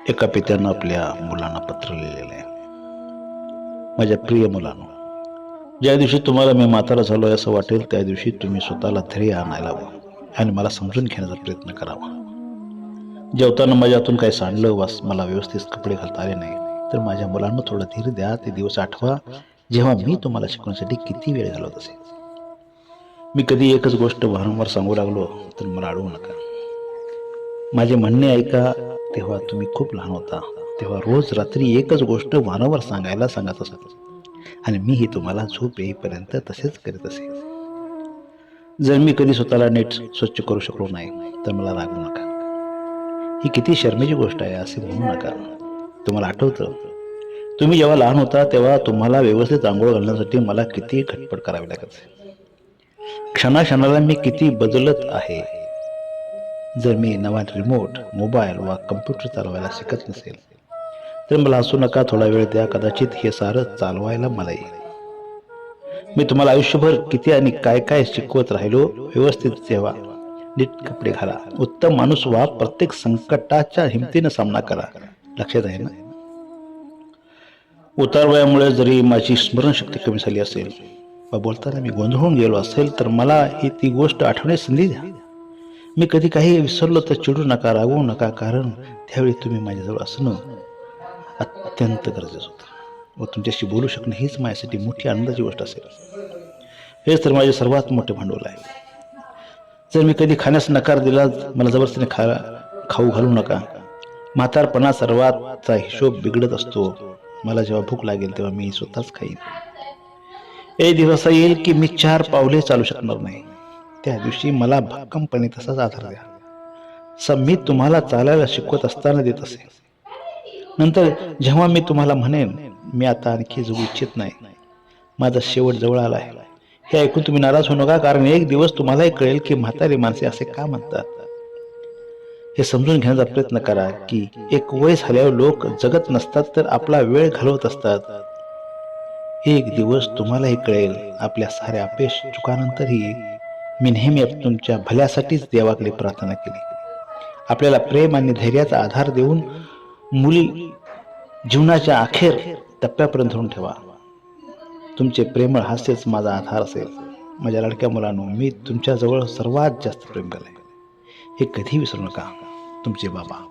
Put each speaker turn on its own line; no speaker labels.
एका पित्यानं आपल्या मुलांना पत्र लिहिलेलं आहे. माझ्या प्रिय मुलांनो, ज्या दिवशी तुम्हाला मी म्हातारा झालोय असं वाटेल त्या दिवशी तुम्ही स्वतःला धैर्य आणायला हवं आणि मला समजून घेण्याचा प्रयत्न करावा. जेवताना माझ्या हातून काही सांडलं वास मला व्यवस्थित कपडे घालता आले नाही तर माझ्या मुलांना थोडं धीर द्या. ते दिवस आठवा जेव्हा मी तुम्हाला शिकवण्यासाठी किती वेळ घालवत असे. मी कधी एकच गोष्ट वारंवार सांगू लागलो तर मला अडवू नका. माझे म्हणणे ऐका. तेव्हा तुम्ही खूप लहान होता तेव्हा रोज रात्री एकच गोष्ट वारंवार सांगायला सांगत असत आणि मीही तुम्हाला झोप येईपर्यंत तसेच करीत असे. जर मी कधी स्वतःला नीट स्वच्छ करू शकलो नाही तर मला रागवू नका. ही किती शर्मेची गोष्ट आहे असे म्हणू नका. तुम्हाला आठवतं तुम्ही जेव्हा लहान होता तेव्हा तुम्हाला व्यवस्थित आंघोळ घालण्यासाठी मला किती खटपट करावी लागत. क्षणाक्षणाला मी किती बदलत आहे. जर मी नवा रिमोट मोबाईल वा कम्प्युटर चालवायला शिकत नसेल तर मला हसू नका. थोडा वेळ द्या. कदाचित हे सारं चालवायला मला येईल. मी तुम्हाला आयुष्यभर किती आणि काय काय शिकवत राहिलो. व्यवस्थित जेवा, नीट कपडे घाला, उत्तम माणूस व्हा, प्रत्येक संकटाच्या हिमतीने सामना करा. लक्षात आहे ना? उतारवयामुळे जरी माझी स्मरणशक्ती कमी झाली असेल वा बोलताना मी गोंधळून गेलो असेल तर मला ही ती गोष्ट आठवण्याची संधी द्या. मी कधी काही विसरलो तर चिडू नका, रागवू नका, कारण त्यावेळी तुम्ही माझ्याजवळ असणं अत्यंत गरजेचं होतं व तुमच्याशी बोलू शकणं हीच माझ्यासाठी मोठी आनंदाची गोष्ट असेल. हेच तर माझे सर्वात मोठे भांडवल आहे. जर मी कधी खाण्यास नकार दिला मला जबरदस्तीने खाऊ घालू नका. म्हातारपणा सर्वातचा हिशोब बिघडत असतो. मला जेव्हा भूक लागेल तेव्हा मी स्वतःच खाईन. एक दिवस येईल की मी 4 पावले चालू शकणार नाही. त्या दिवशी मला भक्कमपणे तसाच आधार द्या. मी तुम्हाला चालायला शिकवत असताना देत असे. नंतर जेव्हा मी तुम्हाला म्हणेन मी आता आणखी जगू इच्छित नाही, माझा शेवट जवळ आला आहे, हे ऐकून तुम्ही नाराज होऊ नका, कारण एक दिवस तुम्हालाही कळेल की म्हातारी माणसे असे का म्हणतात. हे समजून घेण्याचा प्रयत्न करा की एक वय झाल्यावर लोक जगत नसतात तर आपला वेळ घालवत असतात. एक दिवस तुम्हालाही कळेल. आपल्या साऱ्या अपयश चुकानंतरही मी नेहमी तुमच्या भल्यासाठीच देवाकडे प्रार्थना केली. आपल्याला प्रेम आणि धैर्याचा आधार देऊन मुली जीवनाच्या अखेर टप्प्यापर्यंत धरून ठेवा. तुमचे प्रेमळ हास्यच माझा आधार असेल. माझ्या लाडक्या मुलांनो, मी तुमच्याजवळ सर्वात जास्त प्रेम केलंय हे कधी विसरू नका. तुमचे बाबा.